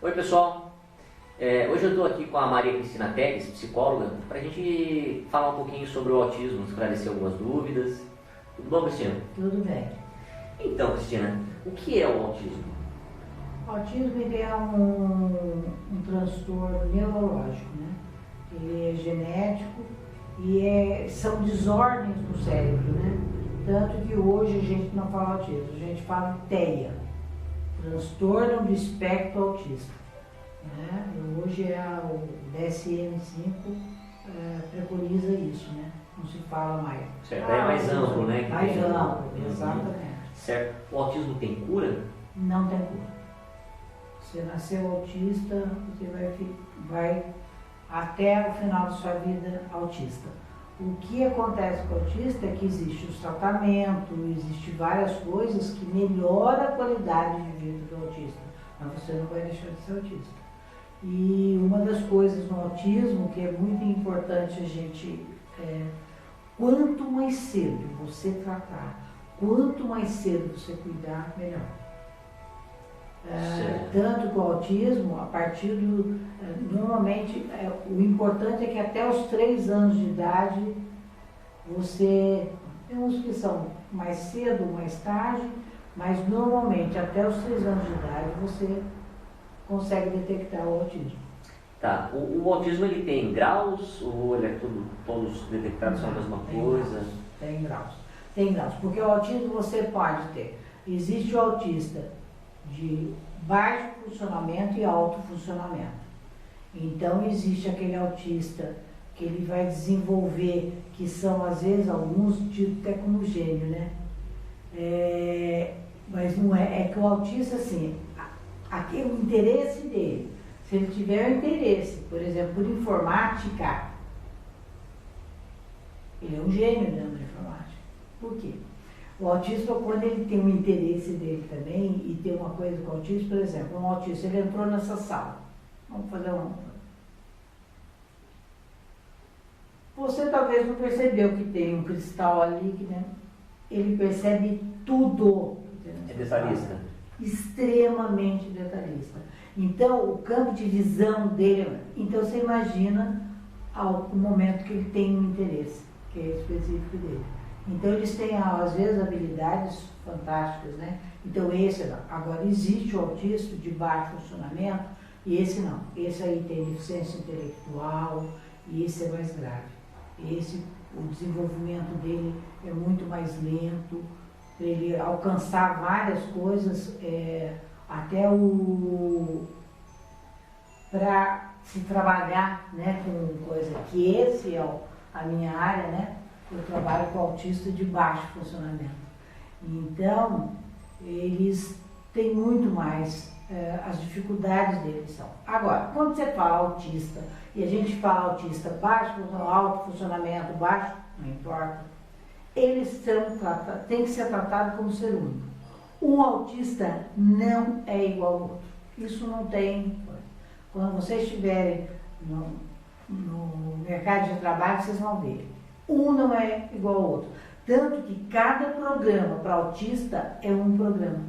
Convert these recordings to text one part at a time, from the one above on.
Oi pessoal, hoje eu estou aqui com a Maria Cristina Teles, psicóloga, para a gente falar um pouquinho sobre o autismo, esclarecer algumas dúvidas. Tudo bom, Cristina? Tudo bem. Então, Cristina, o que é o autismo? O autismo ele é um transtorno neurológico, né? Ele é genético e são desordens no cérebro, né? Tanto que hoje a gente não fala autismo, a gente fala TEA, transtorno do espectro autista. Né? E hoje o DSM-5 preconiza isso, né? Não se fala mais. Certo, é mais amplo, né? Mais amplo, exatamente. Certo. O autismo tem cura? Não tem cura. Você nasceu autista, você vai até o final da sua vida autista. O que acontece com o autista é que existe o tratamento, existe várias coisas que melhoram a qualidade de vida do autista, mas você não vai deixar de ser autista. E uma das coisas no autismo que é muito importante a gente, quanto mais cedo você tratar, quanto mais cedo você cuidar, melhor. Tanto que o autismo, a partir normalmente, o importante é que até os 3 anos de idade, tem uns que são mais cedo, mais tarde, mas normalmente até os 3 anos de idade você consegue detectar o autismo. Tá, o autismo ele tem graus ou ele é todos detectados são a mesma coisa? Tem graus. Tem graus, porque o autismo você pode ter. Existe o autista de baixo funcionamento e alto funcionamento. Então existe aquele autista que ele vai desenvolver, que são às vezes alguns tidos até como gênio, né? Mas não é que o autista assim, o interesse dele, se ele tiver o interesse, por exemplo, por informática, ele é um gênio dentro da informática. Por quê? O autista, quando ele tem um interesse dele também, e tem uma coisa com o autista, por exemplo, um autista, ele entrou nessa sala. Vamos fazer Você talvez não percebeu que tem um cristal ali, né? Ele percebe tudo. É detalhista? Extremamente detalhista. Então, o campo de visão dele... Então, você imagina o momento que ele tem um interesse, que é específico dele. Então, eles têm, às vezes, habilidades fantásticas, né? Então, esse não. Agora, existe o autista de baixo funcionamento e esse não. Esse aí tem deficiência intelectual e esse é mais grave. O desenvolvimento dele é muito mais lento, para ele alcançar várias coisas, até para se trabalhar, né, com coisa que esse é a minha área, né? Eu trabalho com autista de baixo funcionamento. Então, eles têm muito mais, as dificuldades deles são. Agora, quando você fala autista, e a gente fala autista baixo, alto funcionamento, baixo, não importa, eles têm que ser tratados como ser único. Um autista não é igual ao outro. Isso não tem. Quando vocês estiverem no mercado de trabalho, vocês vão ver. Um não é igual ao outro. Tanto que cada programa para autista é um programa.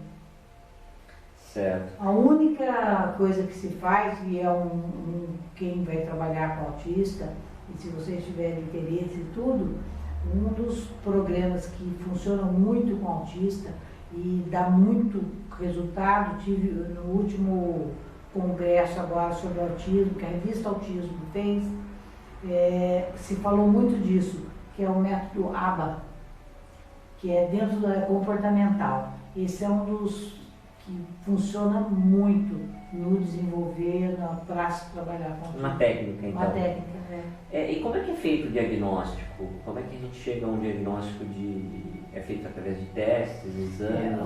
Certo. A única coisa que se faz, e quem vai trabalhar com autista, e se vocês tiverem interesse em tudo, um dos programas que funciona muito com autista e dá muito resultado, tive no último congresso agora sobre autismo, que a revista Autismo fez, se falou muito disso, que é o método ABA, que é dentro da comportamental. Esse é um dos que funciona muito no desenvolver, para se trabalhar com autismo. Uma técnica, então. Uma técnica, E como é que é feito o diagnóstico? Como é que a gente chega a um diagnóstico é feito através de testes, exames,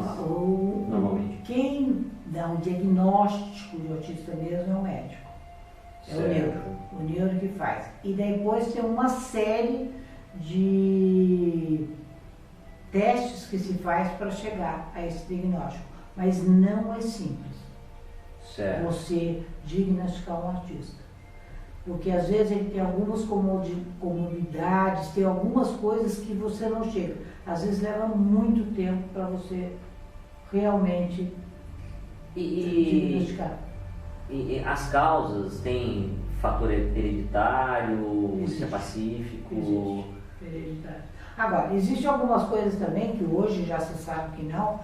normalmente? Quem dá um diagnóstico de autista mesmo é o médico. O neuro que faz. E depois tem uma série de testes que se faz para chegar a esse diagnóstico. Mas não é simples você diagnosticar um autista. Porque às vezes ele tem algumas comorbidades, tem algumas coisas que você não chega. Às vezes leva muito tempo para você realmente diagnosticar. E as causas, tem fator hereditário, Existe. é pacífico? Existe. Hereditário. Agora, existem algumas coisas também que hoje já se sabe que não.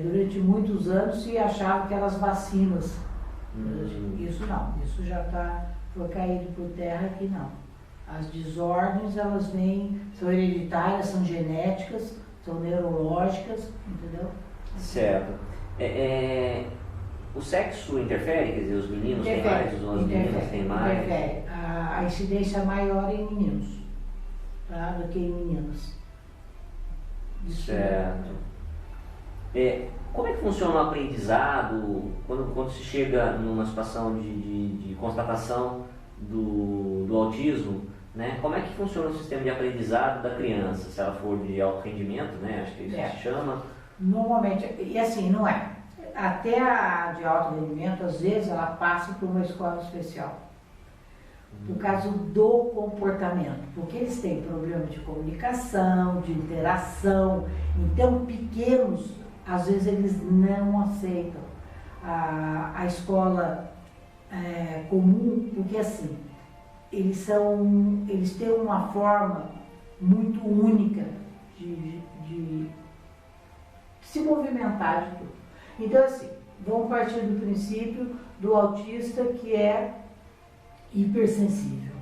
Durante muitos anos se achava que eram as vacinas. Isso não, isso já foi caído por terra que não. As desordens, elas são hereditárias, são genéticas, são neurológicas, entendeu? Certo. O sexo interfere? Quer dizer, os meninos têm mais, as meninas têm mais? Interfere. A incidência é maior em meninos, tá, do que em meninas. Isso certo. Como é que funciona o aprendizado quando se chega numa situação de constatação do autismo, né? Como é que funciona o sistema de aprendizado da criança? Se ela for de alto rendimento, né? Acho que é isso que se chama. Normalmente, e assim, não é. Até a de alto rendimento, às vezes, ela passa por uma escola especial. Por causa do comportamento. Porque eles têm problema de comunicação, de interação. Então, pequenos, às vezes, eles não aceitam a escola comum, porque assim, eles têm uma forma muito única de se movimentar de tudo. Então, assim, vamos partir do princípio do autista que é hipersensível.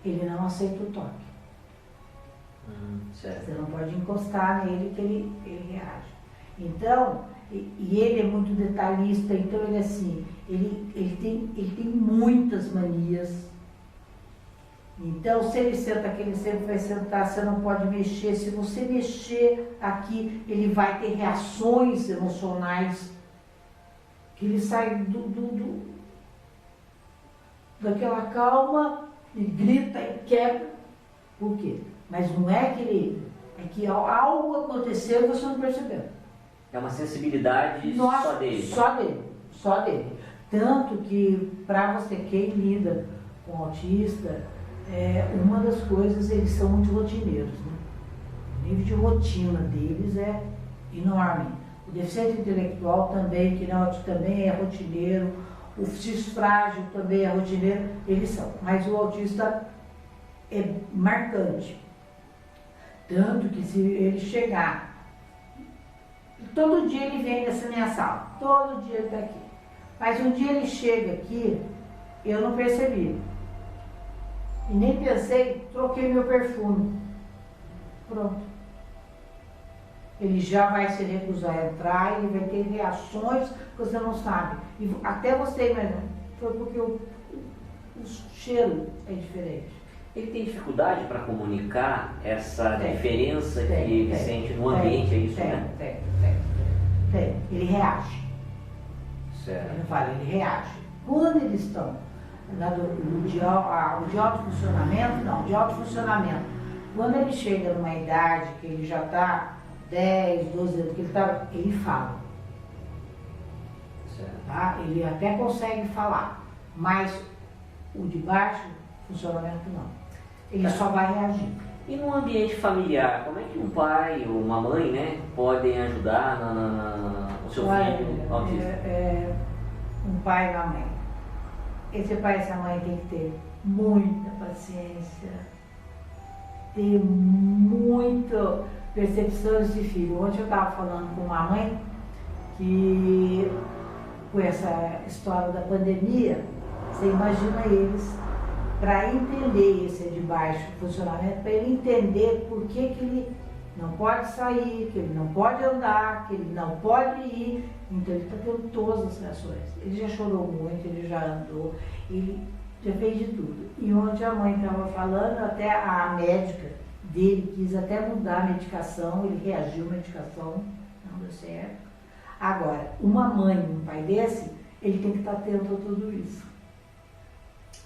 Ele não aceita o toque. Certo. Você não pode encostar nele que ele reage. Então, e ele é muito detalhista, então ele assim, ele tem muitas manias. Então, se ele senta aqui, ele sempre vai sentar, você não pode mexer. Se você mexer aqui, ele vai ter reações emocionais, que ele sai daquela calma e grita e quebra. Por quê? Mas não é é que algo aconteceu e você não percebeu. É uma sensibilidade só dele? Só dele. Tanto que, para você, quem lida com autista, uma das coisas, eles são muito rotineiros, né? O nível de rotina deles é enorme. O deficiente intelectual também, que não também é rotineiro, o frágil também é rotineiro, eles são. Mas o autista é marcante. Tanto que se ele chegar, todo dia ele vem nessa minha sala, todo dia ele está aqui. Mas um dia ele chega aqui, eu não percebi. E nem pensei, troquei meu perfume. Pronto. Ele já vai se recusar a entrar, ele vai ter reações que você não sabe. E até você, mas foi porque o cheiro é diferente. Ele tem dificuldade para comunicar essa diferença que ele sente no ambiente, é isso, né? Tem. Ele reage. Certo. Ele fala, ele reage. Quando eles estão de alto funcionamento, não, de alto funcionamento. Quando ele chega numa idade que ele já está 10, 12 anos, que ele fala. Certo. Tá? Ele até consegue falar, mas o de baixo funcionamento não. Ele só vai reagir. E no ambiente familiar, como é que um pai ou uma mãe, né, podem ajudar o seu filho autista? Um pai e uma mãe. Esse pai e essa mãe tem que ter muita paciência, ter muita percepção de filho. Ontem eu estava falando com uma mãe que, com essa história da pandemia, você imagina eles, para entender esse de baixo funcionamento, para ele entender por que ele não pode sair, que ele não pode andar, que ele não pode ir. Então ele está tendo todas as reações. Ele já chorou muito, ele já andou, ele já fez de tudo. E ontem a mãe estava falando, até a médica dele quis até mudar a medicação, ele reagiu à medicação, não deu certo. Agora, uma mãe e um pai desse, ele tem que estar atento a tudo isso.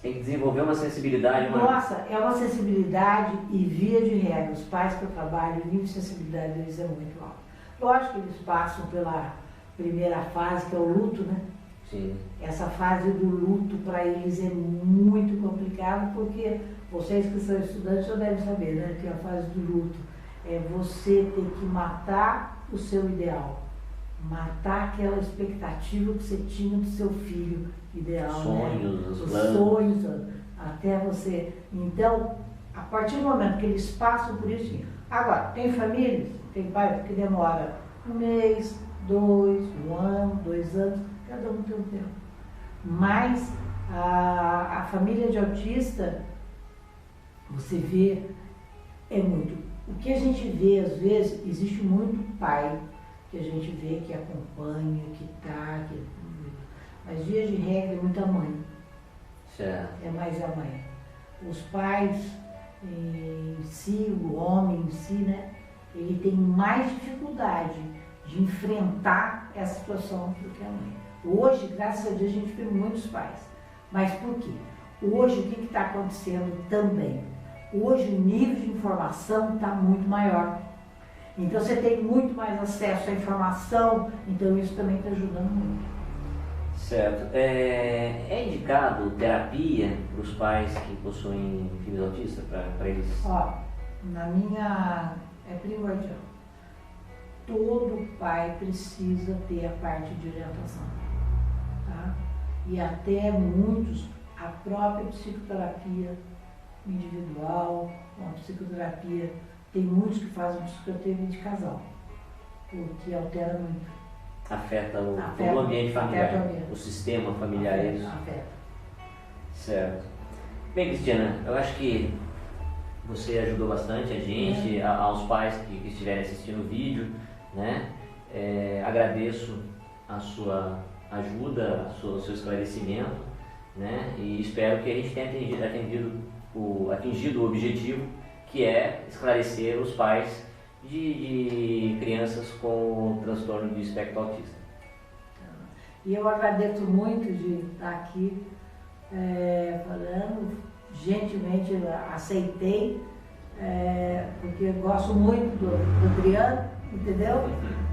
Tem que desenvolver uma sensibilidade. Nossa, é uma sensibilidade e via de regra, os pais que eu trabalho, o nível de sensibilidade deles é muito alto. Lógico que eles passam pela primeira fase, que é o luto, né? Sim. Essa fase do luto para eles é muito complicado, porque vocês que são estudantes já devem saber, né? Que a fase do luto é você ter que matar o seu ideal, matar aquela expectativa que você tinha do seu filho ideal, sonhos, né? os sonhos, até você. Então, a partir do momento que eles passam por isso, agora, tem famílias, tem pai que demora 1 mês, 2, 1 ano, 2 anos, cada um tem um tempo. Mas a família de autista, você vê, é muito. O que a gente vê, às vezes, existe muito pai que a gente vê que acompanha, mas via de regra é muita mãe. Certo. É mais a mãe. Os pais em si, o homem em si, né, ele tem mais dificuldade de enfrentar essa situação do que a mãe. Hoje, graças a Deus, a gente vê muitos pais. Mas por quê? Hoje, o que está acontecendo também? Hoje, o nível de informação está muito maior. Então, você tem muito mais acesso à informação, então isso também está ajudando muito. Certo. É indicado terapia para os pais que possuem filhos autistas, para eles? Ó, na minha... é primordial. Todo pai precisa ter a parte de orientação. Tá? E até muitos, a própria psicoterapia individual, uma psicoterapia, tem muitos que fazem psicoterapia de casal, porque altera muito. Afeta todo o ambiente familiar, o sistema familiar. Afeta. Certo. Bem, Cristiana, eu acho que você ajudou bastante a gente, aos pais que estiverem assistindo o vídeo, né? Agradeço a sua ajuda, o seu esclarecimento, né? E espero que a gente tenha atingido o objetivo, que é esclarecer os pais de crianças com transtorno de espectro autista. E eu agradeço muito de estar aqui falando, gentilmente aceitei, porque eu gosto muito do Adriano, entendeu?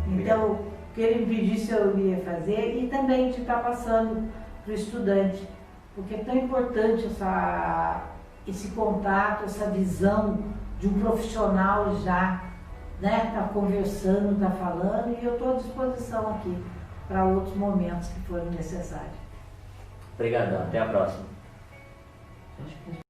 Então, o que ele me pedisse eu ia fazer, e também de estar passando para o estudante, porque é tão importante esse contato, essa visão de um profissional já, né, tá conversando, tá falando, e eu estou à disposição aqui para outros momentos que forem necessários. Obrigadão, até a próxima. Acho que